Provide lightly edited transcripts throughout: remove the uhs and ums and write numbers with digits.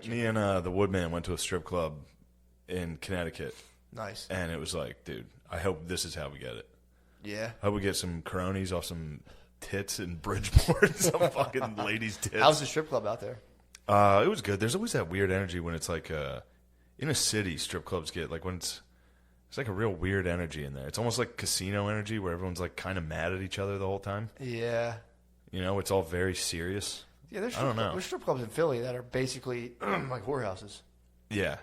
Me and the Woodman went to a strip club in Connecticut. Nice. And it was like, dude, I hope this is how we get it. Yeah. I hope we get some Coronis off some tits in Bridgeport. Some fucking ladies' tits. How's the strip club out there? It was good. There's always that weird energy when it's like in a city, strip clubs get like when it's like a real weird energy in there. It's almost like casino energy where everyone's like kind of mad at each other the whole time. Yeah. You know, it's all very serious. Yeah, there's strip clubs in Philly that are basically like whorehouses. Yeah.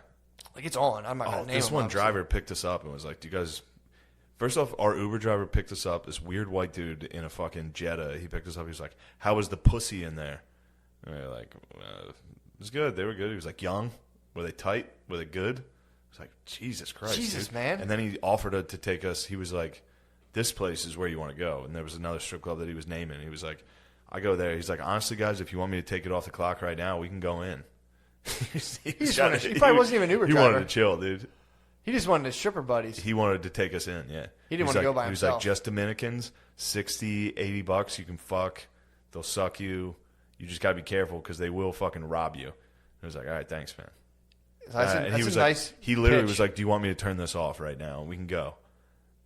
Like it's on. I'm not gonna name this them, one obviously. driver picked us up and was like, "Do you guys?" First off, our Uber driver picked us up. This weird white dude in a fucking Jetta. He picked us up. He was like, "How was the pussy in there?" And we were like, "It was good. They were good." He was like, "Young? Were they tight? Were they good?" I was like, "Jesus Christ, Jesus, dude." man. And then he offered to take us. He was like, "This place is where you want to go." And there was another strip club that he was naming. He was like, "I go there." He's like, "Honestly, guys, if you want me to take it off the clock right now, we can go in." he probably wasn't even an Uber driver. He wanted to chill, dude. He just wanted his stripper buddies. He wanted to take us in, yeah. He didn't want to go by himself. He was like, just Dominicans, $60, $80, you can fuck. They'll suck you. You just got to be careful because they will fucking rob you. I was like, all right, thanks, man. And he was like, nice he literally pitch. was like, do you want me to turn this off right now? We can go.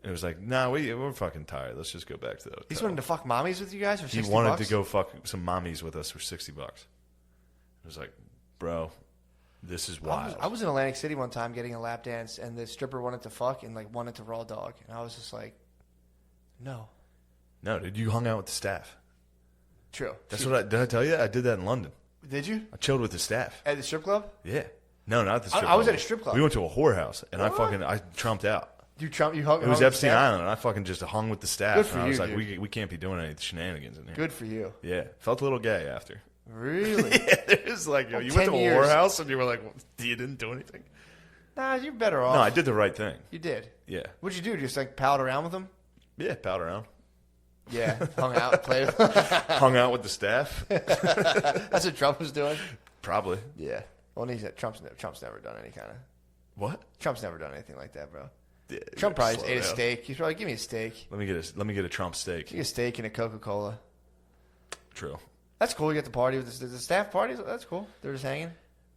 And it was like, nah, we're fucking tired. Let's just go back to the hotel. He's wanting to fuck mommies with you guys for $60? He wanted to go fuck some mommies with us for $60. I was like, bro, this is wild. I was in Atlantic City one time getting a lap dance, and the stripper wanted to fuck and like wanted to raw dog, and I was just like, no. No, dude, you hung out with the staff. True. That's what did I tell you? I did that in London. Did you? I chilled with the staff. At the strip club? Yeah. No, not at the strip club. I was at a strip club. We went to a whorehouse, and I trumped out. You hung It was with Epstein the staff? Island, and I fucking just hung with the staff. Good for and I was you, like, dude. we can't be doing any shenanigans in here. Good for you. Yeah. Felt a little gay after. Really? Yeah, it was like, yo, you went to a whorehouse, and you were like, well, you didn't do anything? Nah, you're better off. No, I did the right thing. You did? Yeah. What'd you do? Just like palled around with them? Yeah, palled around. Yeah, hung out, played with Hung out with the staff. That's what Trump was doing? Probably. Yeah. Well, he said Trump's never done any kind of... What? Trump's never done anything like that, bro. Yeah, Trump probably just ate a steak. He's probably, give me a steak. Let me get a Trump steak. Give me a steak and a Coca-Cola. True. That's cool. You get the party with the staff parties. That's cool. They're just hanging.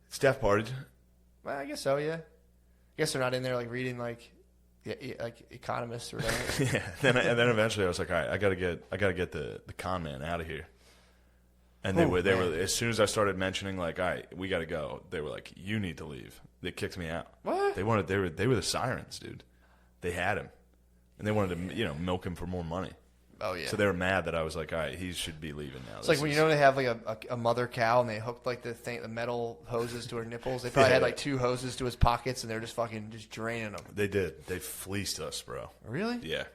Staff partied. Well, I guess so. Yeah. I guess they're not in there like reading like economists or whatever. Yeah. And then eventually I was like, all right, I gotta get the con man out of here. And they were as soon as I started mentioning like, all right, we gotta go. They were like, you need to leave. They kicked me out. What? They were the sirens, dude. They had him, and they wanted to milk him for more money. Oh yeah. So they were mad that I was like, all right, he should be leaving now. It's like when they have like a mother cow and they hooked like the metal hoses to her nipples. They probably had like 2 hoses to his pockets and they're just fucking draining them. They did. They fleeced us, bro. Really? Yeah.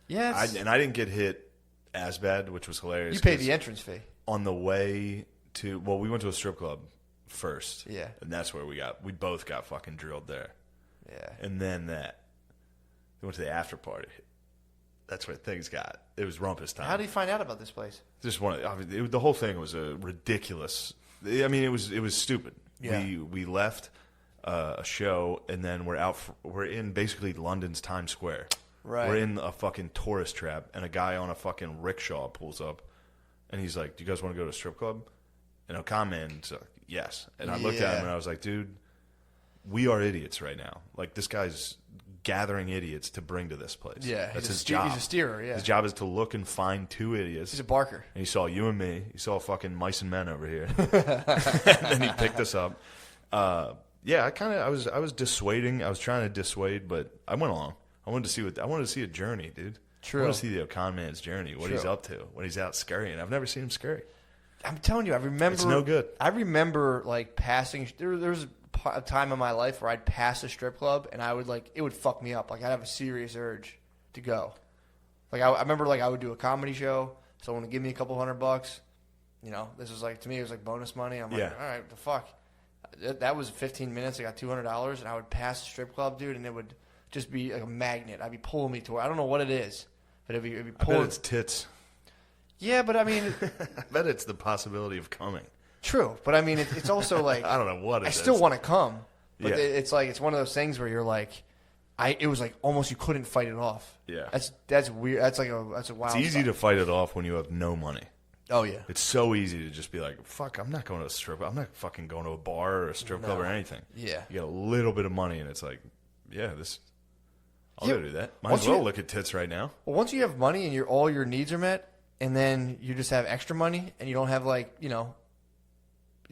Yes. And I didn't get hit as bad, which was hilarious. You paid the entrance fee. On the way to we went to a strip club first. Yeah. And that's where we both got fucking drilled there. Yeah. And then we went to the after party. That's where things got. It was rumpus time. How did you find out about this place? Just the whole thing was a ridiculous. I mean, it was stupid. Yeah. We left a show and then we're in basically London's Times Square. Right. We're in a fucking tourist trap, and a guy on a fucking rickshaw pulls up, and he's like, "Do you guys want to go to a strip club?" And a con man's like, "Yes." And I looked at him and I was like, "Dude, we are idiots right now. Like this guy's gathering idiots to bring to this place. Yeah, that's his job. He's a steerer. Yeah, his job is to look and find 2 idiots. He's a barker. And he saw you and me. He saw fucking mice and men over here. And then he picked us up. Yeah, I was dissuading. I was trying to dissuade, but I went along. I wanted to see a journey, dude. True. I want to see the con man's journey, what he's up to, when he's out scurrying. I've never seen him scurry. I'm telling you, I remember. It's no good. I remember like passing. There was a time in my life where I'd pass a strip club and I would it would fuck me up. Like I'd have a serious urge to go. Like I remember I would do a comedy show. Someone would give me a couple $100. You know, this was to me it was like bonus money. I'm like, all right, what the fuck. That was 15 minutes. I got $200 and I would pass the strip club, dude, and it would just be like a magnet. I'd be pulling me toward. I don't know what it is, but it'd be pulling. I bet it's tits. Yeah, but I mean, I bet it's the possibility of coming. True, but I mean, it's also like I don't know what it is. I still want to come, but Yeah. it's one of those things where you're like, it was like almost you couldn't fight it off. Yeah, that's weird. That's a wild. It's easy to fight it off when you have no money. Oh, yeah. It's so easy to just be like, fuck, I'm not going to a strip club. I'm not fucking going to a bar or a strip club or anything. Yeah. You get a little bit of money, and it's like, I'll go do that. Might Once as well you- look at tits right now. Well, once you have money and all your needs are met, and then you just have extra money, and you don't have like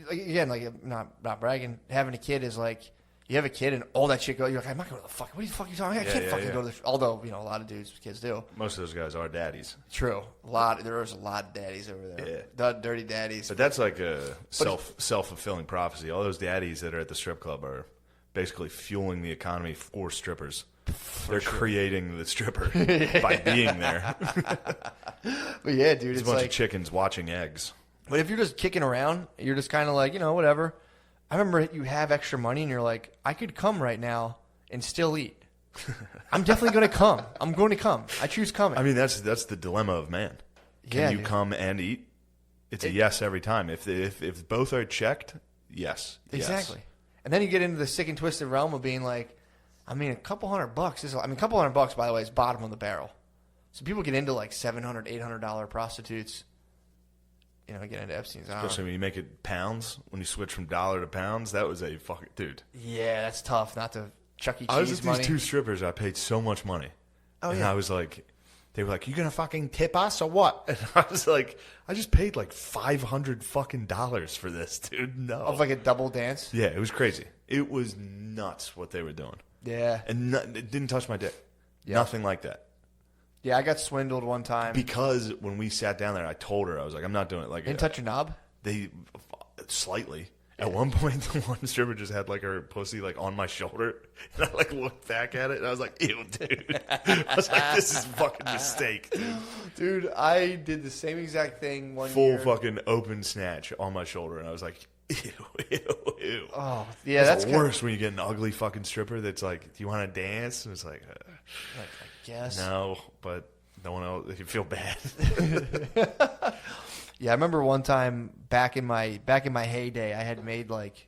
again, like not bragging. Having a kid is like you have a kid and all that shit goes. You're like, I'm not going to the fuck. What the fuck are you talking about? I can't fucking go to the. Although a lot of dudes, kids do. Most of those guys are daddies. True, there's a lot of daddies over there. Yeah, dirty daddies. But that's like a self-fulfilling prophecy. All those daddies that are at the strip club are basically fueling the economy for strippers. They're creating the stripper by being there. But yeah, dude, It's a bunch of chickens watching eggs. But if you're just kicking around, you're just kind of like, whatever. I remember you have extra money and you're like, I could come right now and still eat. I'm definitely going to come. I'm going to come. I choose coming. I mean, that's the dilemma of man. Can you come and eat? It's a yes every time. If both are checked, yes. Exactly. Yes. And then you get into the sick and twisted realm of being like, I mean, a couple $100 is. I mean, a couple $100, by the way, is bottom of the barrel. So people get into like $700, $800 prostitutes. Get into Epstein's. Especially when you make it pounds. When you switch from dollar to pounds, that was a fucking dude. Yeah, that's tough. Not to Chuck E. Cheese I was with money. these two strippers. I paid so much money. Oh, and I was like, they were like, "You gonna fucking tip us or what?" And I was like, "I just paid like $500 fucking dollars for this, dude." No, of like a double dance. Yeah, it was crazy. It was nuts what they were doing. Yeah, and it didn't touch my dick. Yeah. Nothing like that. Yeah, I got swindled one time. Because when we sat down there, I told her, I was like, I'm not doing it. Like, didn't touch your knob? Slightly. Yeah. At one point, the one stripper just had like her pussy like on my shoulder, and I like looked back at it, and I was like, ew, dude. I was like, this is a fucking mistake, dude. Dude, I did the same exact thing one year. Full fucking open snatch on my shoulder, and I was like, ew. Oh, yeah, that's worse when you get an ugly fucking stripper that's like, do you want to dance? And it's like, I guess. No, but no one else. You feel bad. Yeah, I remember one time back in my heyday, I had made like,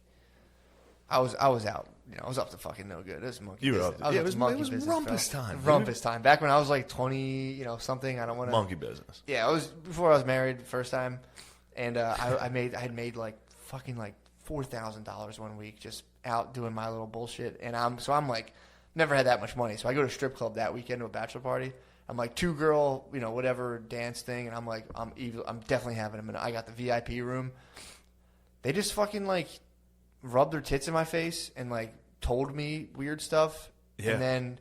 I was out. I was up to fucking no good. It was monkey. You were up. It was rumpus time. Rumpus time. Back when I was like 20, something. I don't want to. Monkey business. Yeah, it was before I was married the first time, and I had made like fucking like $4,000 one week just out doing my little bullshit, and I'm like. Never had that much money. So I go to a strip club that weekend to a bachelor party. I'm like 2-girl, whatever dance thing. And I'm like, I'm definitely having them. And I got the VIP room. They just fucking like rubbed their tits in my face and like told me weird stuff. Yeah. And then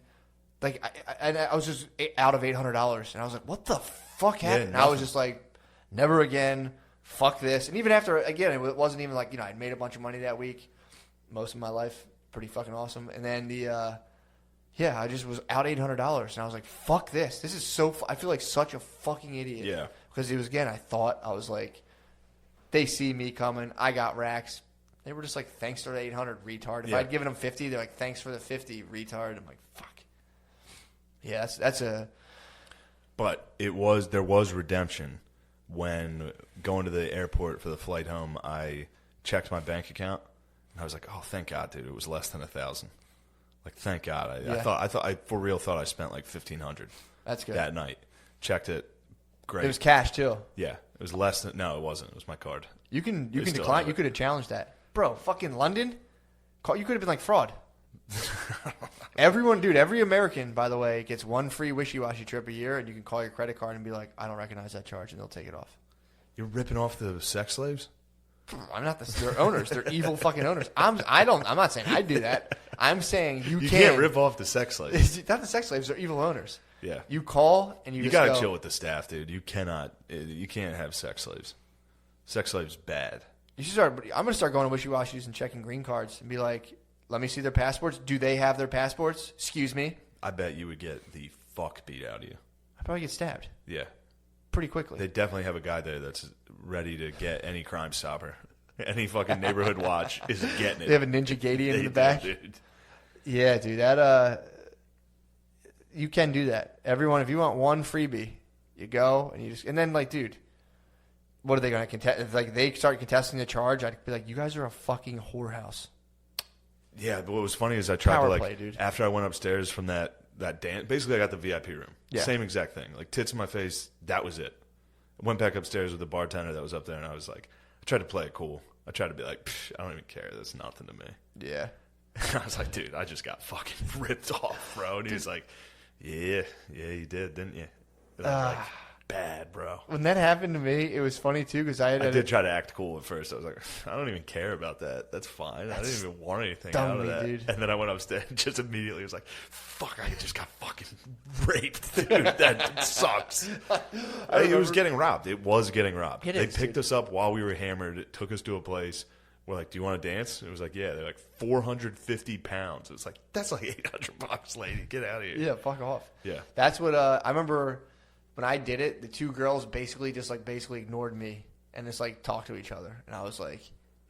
like I was just out of $800. And I was like, what the fuck happened? Yeah, I was just like, never again. Fuck this. And even after, again, it wasn't even like, I'd made a bunch of money that week. Most of my life. Pretty fucking awesome. And then yeah, I just was out $800, and I was like, fuck this. This is so I feel like such a fucking idiot. Yeah. Because it was, again, I thought, I was like, they see me coming. I got racks. They were just like, thanks for the $800, retard. If I'd given them 50, they're like, thanks for the 50, retard. I'm like, fuck. Yeah, that's a... But there was redemption when going to the airport for the flight home, I checked my bank account, and I was like, oh, thank God, dude. It was less than $1,000. Like, thank God. I for real thought I spent like $1,500. That's good. That night. Checked it. Great. It was cash too. Yeah. It was less than, no, it wasn't. It was my card. You can decline. You could have challenged that. Bro, fucking London, you could have been like fraud. Every American, by the way, gets one free wishy-washy trip a year, and you can call your credit card and be like, I don't recognize that charge, and they'll take it off. You're ripping off the sex slaves? I'm not they're owners. They're evil fucking owners. I'm not saying I do that. I'm saying you can't rip off the sex slaves. Not the sex slaves. They're evil owners. Yeah. You call and you just gotta chill with the staff, dude. You can't have sex slaves. Sex slaves bad. You should start. I'm gonna start going to wishy-washies and checking green cards and be like, let me see their passports. Do they have their passports? Excuse me. I bet you would get the fuck beat out of you. I'd probably get stabbed. Yeah. Pretty quickly. They definitely have a guy there that's ready to get any Crime Stopper. Any fucking neighborhood watch is getting it. They have a Ninja Gadian in the back. Dude. Yeah, dude. That you can do that. Everyone, if you want one freebie, you go and then like, dude, what are they going to contest? If like they start contesting the charge, I'd be like, you guys are a fucking whorehouse. Yeah, but what was funny is I tried Power to like play, dude. After I went upstairs from that dance. Basically, I got the VIP room. Yeah. Same exact thing. Like tits in my face. That was it. I went back upstairs with the bartender that was up there, and I was like, I tried to play it cool. I tried to be like, I don't even care. That's nothing to me. Yeah. I was like, dude, I just got fucking ripped off, bro. And he was like, yeah, you did, didn't you? And I was like, bad, bro. When that happened to me, it was funny too because I did try to act cool at first. I was like, I don't even care about that. That's fine. I didn't even want anything out of that. Dude. And then I went upstairs and just immediately was like, fuck, I just got fucking raped, dude. That sucks. It was getting robbed. It was getting robbed. They picked us up while we were hammered. It took us to a place. We're like, do you want to dance? And it was like, yeah. They're like 450 pounds. It's like, that's like $800, lady. Get out of here. Yeah, fuck off. Yeah. That's what I remember. When I did it, the two girls basically ignored me and just like talked to each other, and I was like,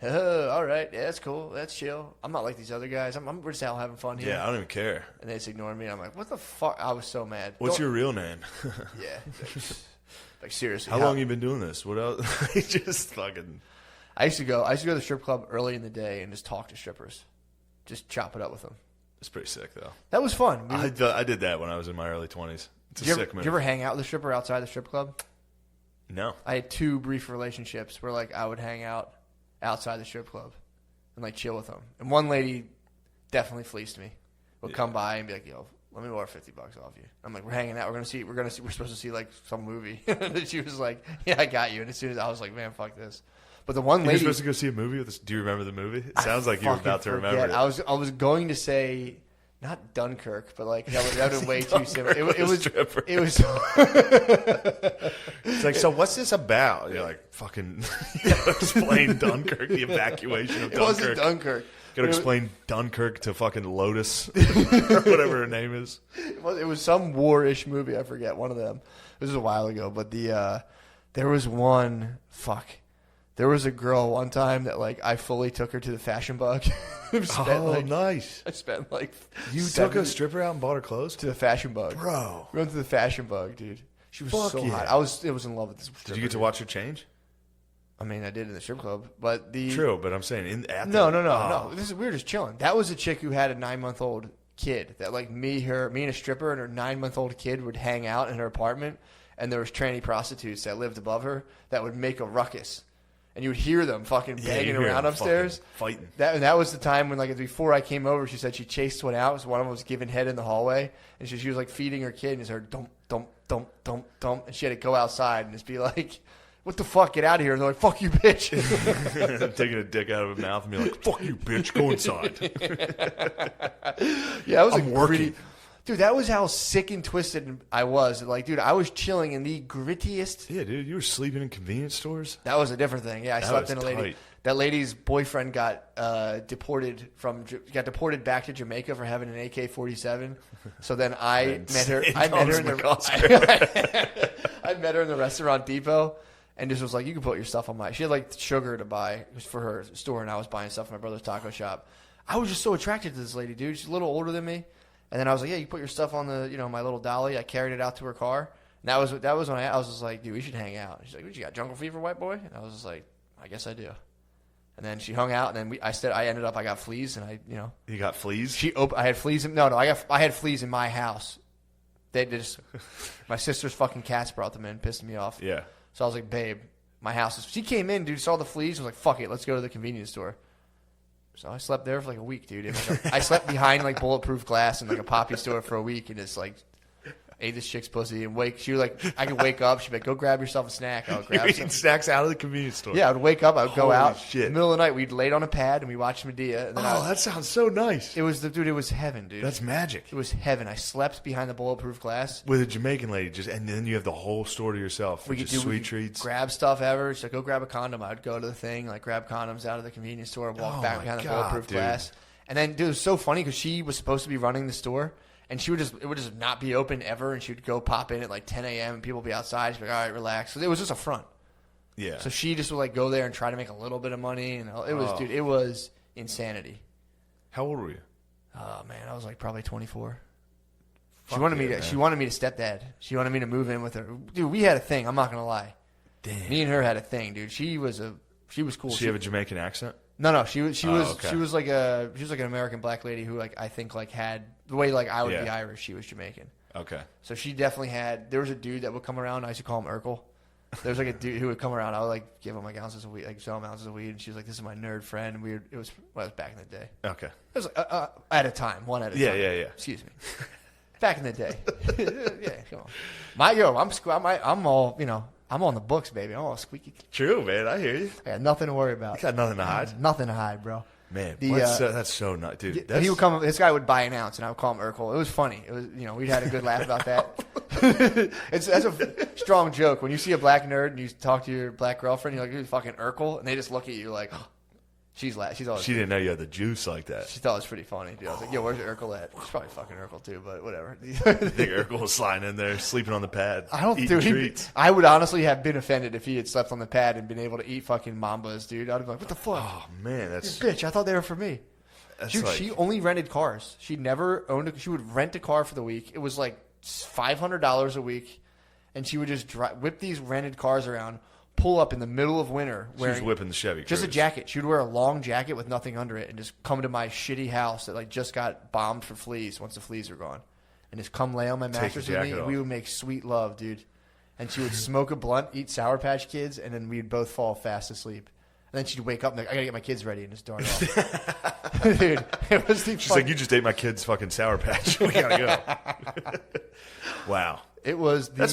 "Oh, all right, yeah, that's cool, that's chill. I'm not like these other guys. We're just out having fun here." Yeah, I don't even care. And they just ignored me. I'm like, "What the fuck?" I was so mad. What's your real name? Yeah, like seriously. How long you been doing this? What else? Just fucking. I used to go to the strip club early in the day and just talk to strippers, just chop it up with them. It's pretty sick though. That was fun. I did that when I was in my early 20s. It's a sick move. Did you ever hang out with a stripper outside the strip club? No. I had 2 brief relationships where like I would hang out outside the strip club and like chill with them. And one lady definitely fleeced me. Would come by and be like, "Yo, let me borrow $50 off you." I'm like, "We're hanging out. We're supposed to see like some movie." And she was like, "Yeah, I got you." And as soon as I was like, "Man, fuck this." But the one lady, you were supposed to go see a movie with this. Do you remember the movie? It sounds like you were about to remember it. I was going to say not Dunkirk, but like that would have been way too similar. It was. It's like, so what's this about? You're like, fucking explain Dunkirk, the evacuation of Dunkirk. It wasn't Dunkirk. Got to explain Dunkirk to fucking Lotus or whatever her name is. It was some war-ish movie. I forget one of them. This was a while ago, but there was one. There was a girl one time that like I fully took her to the Fashion Bug. Nice! I spent like took a stripper out and bought her clothes to the Fashion Bug, bro. We went to the Fashion Bug, dude. She was so hot. I was in love with this stripper. Did you get to watch her change? I mean, I did in the strip club, but true. But I'm saying no. This is weird. Just chilling. That was a chick who had a 9-month-old kid. That like me and a stripper and her 9-month-old kid would hang out in her apartment, and there was tranny prostitutes that lived above her that would make a ruckus. And you would hear them fucking banging around upstairs. Fighting. That was the time when, like, before I came over, she said she chased one out. So one of them was giving head in the hallway. And she was like, feeding her kid. And just heard, dump, dump, dump, dump, dump. And she had to go outside and just be like, what the fuck? Get out of here. And they're like, fuck you, bitch. Taking a dick out of her mouth and being like, fuck you, bitch. Go inside. Yeah, I was working. Dude, that was how sick and twisted I was. Like, dude, I was chilling in the grittiest. Yeah, dude, you were sleeping in convenience stores? That was a different thing. Yeah, I slept in a lady. That lady's boyfriend got deported back to Jamaica for having an AK-47. So then I met her in the restaurant depot, and just was like, "You can put your stuff on my." She had like sugar to buy for her store, and I was buying stuff from my brother's taco shop. I was just so attracted to this lady, dude. She's a little older than me. And then I was like, "Yeah, you put your stuff on the, my little dolly." I carried it out to her car. And that was when I was just like, "Dude, we should hang out." She's like, "What, you got jungle fever, white boy?" And I was just like, "I guess I do." And then she hung out, and then I got fleas, and You got fleas? I had fleas. I had fleas in my house. They just my sister's fucking cats brought them in, pissed me off. Yeah. So I was like, "Babe, my house is." She came in, dude, saw the fleas, was like, "Fuck it, let's go to the convenience store." So I slept there for like a week, dude. I slept behind like bulletproof glass in like a poppy store for a week, and just like ate this chick's pussy and she was like, I could wake up. She'd be like, "Go grab yourself a snack." I would grab eating snacks out of the convenience store. Yeah, I would wake up. I would go out. Shit. In the middle of the night, we'd laid on a pad and we watched Medea. And then that sounds so nice. It was it was heaven, dude. That's magic. It was heaven. I slept behind the bulletproof glass with a Jamaican lady, and then you have the whole store to yourself. We could do sweet treats. Grab stuff ever. So go grab a condom. I'd go to the thing, like grab condoms out of the convenience store, walk back behind the bulletproof glass. And then, dude, it was so funny because she was supposed to be running the store, and it would just not be open ever, and she would go pop in at like 10 a.m. and people would be outside. She'd be like, "All right, relax." So it was just a front. Yeah. So she just would like go there and try to make a little bit of money, and it was insanity. How old were you? Oh man, I was like probably 24. She wanted me to stepdad. She wanted me to move in with her. Dude, we had a thing. I'm not gonna lie. Damn. Me and her had a thing, dude. She was cool. Did she have a Jamaican accent? No. She was like an American black lady who like I think like had the way like I would be Irish. She was Jamaican. Okay. So she definitely had. There was a dude that would come around. I used to call him Urkel. There's like a dude who would come around. I would like give him like ounces of weed, like some ounces of weed, and she was like, "This is my nerd friend." And it was back in the day. Okay. It was at a time, one at a time. Yeah. Excuse me. Back in the day. Yeah, come on. I'm all, I'm on the books, baby. I'm all squeaky. True, man. I hear you. I got nothing to worry about. You got nothing to hide. Nothing to hide, bro. Man, that's so nice, dude. He would come. This guy would buy an ounce, and I would call him Urkel. It was funny. It was, we'd had a good laugh about that. That's a strong joke. When you see a black nerd and you talk to your black girlfriend, you're like, "You're fucking Urkel," and they just look at you like, she's always. She didn't know you had the juice like that. She thought it was pretty funny, dude. I was like, "Yo, where's Urkel at?" She's probably fucking Urkel too, but whatever. I think Urkel was sliding in there, sleeping on the pad. Eating treats. I would honestly have been offended if he had slept on the pad and been able to eat fucking mambas, dude. I'd be like, "What the fuck?" Oh man, that's bitch. I thought they were for me. She only rented cars. She never owned she would rent a car for the week. It was like $500 a week, and she would just whip these rented cars around, pull up in the middle of winter wearing she was whipping the Chevy just Cruze. A jacket. She would wear a long jacket with nothing under it and just come to my shitty house that like just got bombed for fleas once the fleas were gone, and just come lay on my mattress with me. And we would make sweet love, dude. And she would smoke a blunt, eat Sour Patch Kids, and then we'd both fall fast asleep. And then she'd wake up and like, I gotta get my kids ready and just darn off. Dude, it was the She's like, you just ate my kid's fucking Sour Patch. We gotta go. Wow. It was I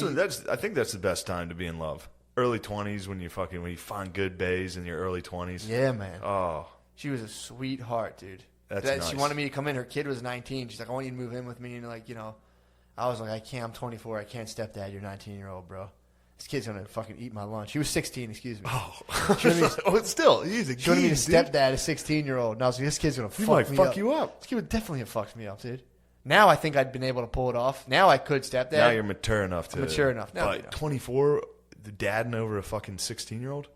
think that's the best time to be in love. Early 20s when you find good bays in your early 20s. Yeah, man. Oh. She was a sweetheart, dude. That's nice. She wanted me to come in. Her kid was 19. She's like, I want you to move in with me. And I was like, I can't. I'm 24. I can't stepdad your 19-year-old, bro. This kid's going to fucking eat my lunch. He was 16, excuse me. Oh. Still, he's a kid. She wanted me to stepdad a 16 -year-old. And I was like, this kid's going to fuck me up. He might fuck you up. This kid would definitely have fucked me up, dude. Now I think I'd been able to pull it off. Now I could stepdad. Now you're mature enough to. Mature enough. Now, but 24, the dadding over a fucking 16-year-old?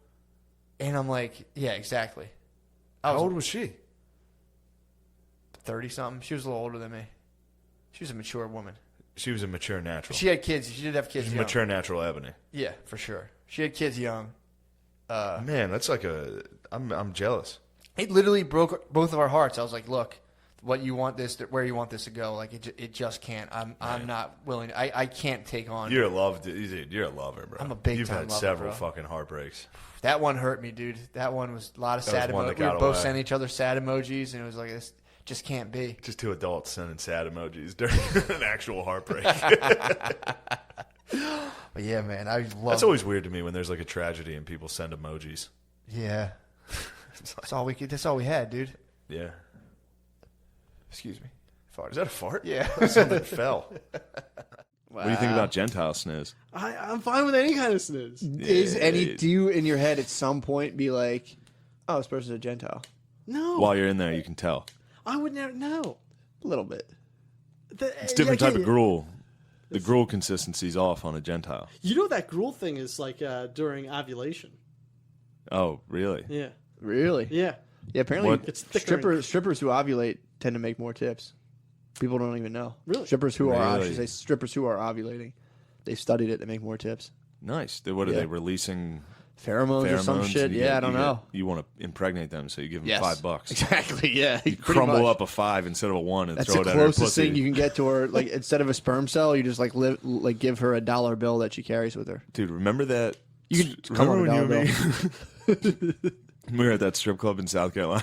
And I'm like, yeah, exactly. How old was she? 30-something. She was a little older than me. She was a mature woman. She was a mature natural. She had kids. She did have kids young. Mature natural Ebony. Yeah, for sure. She had kids young. Man, that's like I'm jealous. It literally broke both of our hearts. I was like, look, where you want this to go, like it just can't. I'm not willing. I can't take on. You're a dude. You're a lover, bro. I'm a big You've time had lover, several bro. fucking heartbreaks. That one hurt me, dude. That one was a lot of sad emojis. We would both send each other sad emojis, and it was like this just can't be. Just two adults sending sad emojis during an actual heartbreak. But yeah, man, I love. That's always weird to me when there's like a tragedy and people send emojis. Yeah, that's all we could. That's all we had, dude. Yeah. Excuse me. Is that a fart? Yeah. Something fell. Wow. What do you think about Gentile snooze? I'm fine with any kind of snooze. Do you in your head at some point be like, oh, this person's a Gentile? No. While you're in there, you can tell. I would never know. A little bit. It's a different type of gruel. The gruel consistency's off on a Gentile. You know that gruel thing is like during ovulation. Oh, really? Yeah. Really? Yeah. Yeah, apparently It's thicker. strippers who ovulate tend to make more tips. People don't even know. Really? Strippers who are, I Really? should say, strippers who are ovulating. They've studied it. They make more tips. Nice. What are Yeah. they releasing? Pheromones or some shit. and Yeah, I don't know. You want to impregnate them, so you give them Yes. $5. Exactly, yeah. You crumble up a 5 instead of a 1 and That's throw the it at her closest pussy. thing you can get to her. Like, instead of a sperm cell, you just give her a $1 bill that she carries with her. Dude, remember that? You can come on a Remember when $1 you and me? We were at that strip club in South Carolina.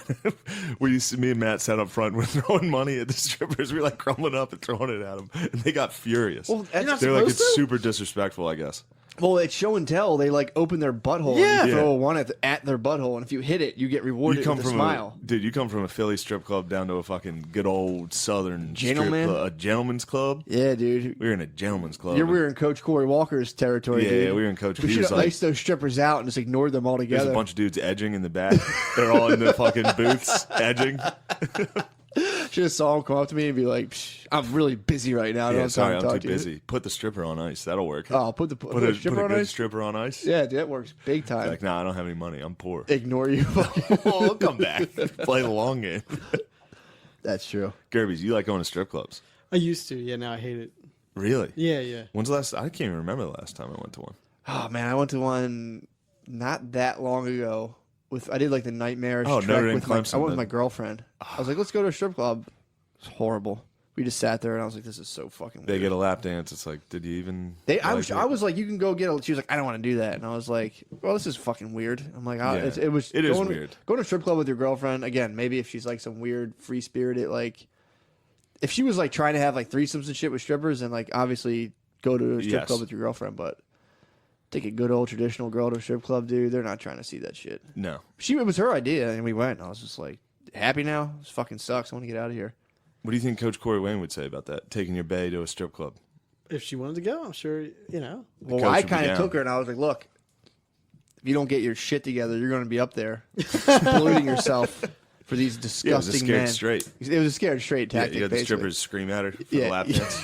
Me and Matt sat up front. We're throwing money at the strippers. We were like crumbling up and throwing it at them, and they got furious. Well, You're not They're like, supposed it's to? super disrespectful, I guess. Well, it's show and tell. They like open their butthole Yeah. and you throw Yeah. a one at their butthole, and if you hit it, you get rewarded with a smile. Dude, you come from a Philly strip club down to a fucking good old Southern Gentleman? strip club, a gentleman's club. Yeah, dude. We were in a gentleman's club. You're wearing Coach Corey Walker's territory, Yeah, dude. yeah, we were in Coach. We He should was have like, iced those strippers out and just ignored them there's altogether. a bunch of dudes edging in the back. They're all in the fucking booths edging. Should have saw him come up to me and be like, Psh, "I'm really busy right now. I don't Yeah, have sorry, time to I'm talk too to you." busy. Put the stripper on ice. That'll work. Oh, put a Put stripper a on good ice. stripper on ice. Yeah, dude, that works big time. Like, nah, I don't have any money. I'm poor. Ignore you. Oh, I'll come back. Play the long game. That's true. Gerbies, you like going to strip clubs? I used to. Yeah, now I hate it. Really? Yeah, yeah. When's the last? I can't even remember the last time I went to one. Oh man, I went to one not that long ago. I did like the nightmarish Oh, trek Notre Dame with I Clemson, went with then. my girlfriend. I was like, let's go to a strip club. It's horrible. We just sat there, and I was like, "This is so fucking weird." They get a lap dance. It's like, did you even? I like was like, "You can go get a." She was like, "I don't want to do that," and I was like, "Well, this is fucking weird." I'm like, Yeah. It is weird. Going to a strip club with your girlfriend again. Maybe if she's like some weird free spirited, like if she was like trying to have like threesomes and shit with strippers, and like obviously go to a strip Yes. club with your girlfriend. But take a good old traditional girl to a strip club, dude. They're not trying to see that shit. No. It was her idea, and we went. And I was just like, happy now. This fucking sucks. I want to get out of here. What do you think Coach Corey Wayne would say about that? Taking your bae to a strip club. If she wanted to go, I'm sure, Well, coach I would be kind of down. took her, and I was like, look, if you don't get your shit together, you're going to be up there polluting yourself for these Yeah, it was a disgusting scared men. straight. It was a scared straight Yeah, tactic. you got the basically. strippers scream at her for Yeah. the lap dance.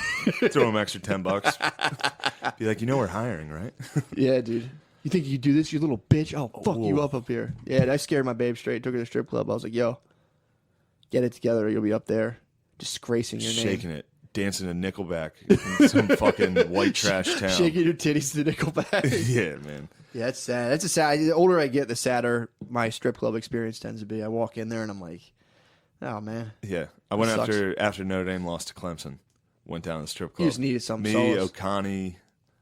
Throw them extra $10. Be like, we're hiring, right? Yeah, dude. You think you can do this, you little bitch? I'll fuck you up here. Yeah, I scared my babe straight. Took her to the strip club. I was like, yo, get it together. You'll be up there disgracing your name. Shaking it, dancing to Nickelback in some fucking white trash town. Shaking your titties to Nickelback. Yeah, man. Yeah, that's sad. That's a sad. The older I get, the sadder my strip club experience tends to be. I walk in there and I'm like, oh man, Yeah, I went Sucks. after Notre Dame lost to Clemson. Went down to the strip club. you just needed some Me, solace. O'Connie.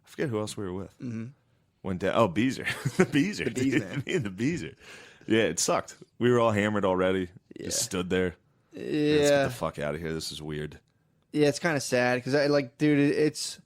I forget who else we were with. Mm-hmm. Went down. Oh, Beezer. The Beezer. The Bees dude. man. Me and the Beezer. Yeah, it sucked. We were all hammered already. Yeah. Just stood there. Let's get Yeah, the fuck out of here. This is weird. yeah, it's kind of sad because I like, dude, it's.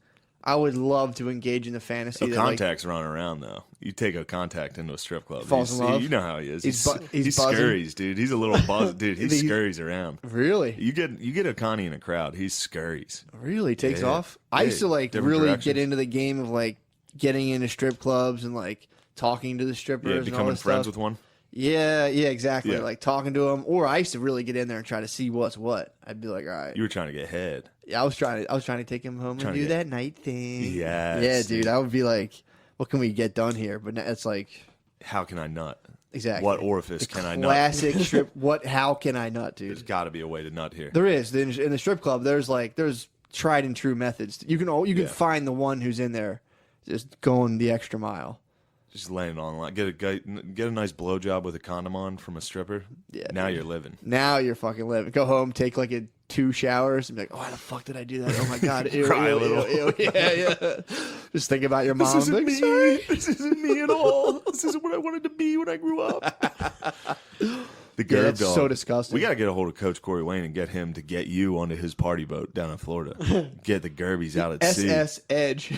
I would love to engage in the fantasy. A that, like, contact's running around though. You take a contact into a strip club. Falls in love? You know how he is. He's He buzzing. scurries, dude. He's a little buzz, dude. He He's- scurries around. really, You get a Connie in a crowd. He scurries. really takes Yeah. off. I used to like Different really directions. get into the game of like getting into strip clubs and like talking to the strippers. Yeah, and all becoming this friends stuff. with one. Yeah, exactly. Yeah. Like talking to them, or I used to really get in there and try to see what's what. I'd be like, all right, You were trying to get head. yeah, I was trying to take him home Trying and to do get- that night thing. Yes, yeah, dude. dude. I would be like, what can we get done here? But it's like, How can I nut? exactly. What orifice can I nut? Classic strip. How can I nut, There's dude? got to be a way to nut here. There is in the strip club. There's tried and true methods. You can Yeah. find the one who's in there, just going the extra mile. Just laying it on the line. Get a nice blowjob with a condom on from a stripper. Yeah, Now dude. you're living. Now you're fucking living. Go home, take like 2 showers, and be like, "Oh, how the fuck did I do that? Oh my god, ew, Cry a ew, little. ew, ew." Yeah. Just think about your mom. This isn't like, me. "Sorry." This isn't me at all. This isn't what I wanted to be when I grew up. The Yeah, Gerb that's dog. so disgusting. We got to get a hold of Coach Corey Wayne and get him to get you onto his party boat down in Florida. Get the Gerbies out at sea. SS Edge.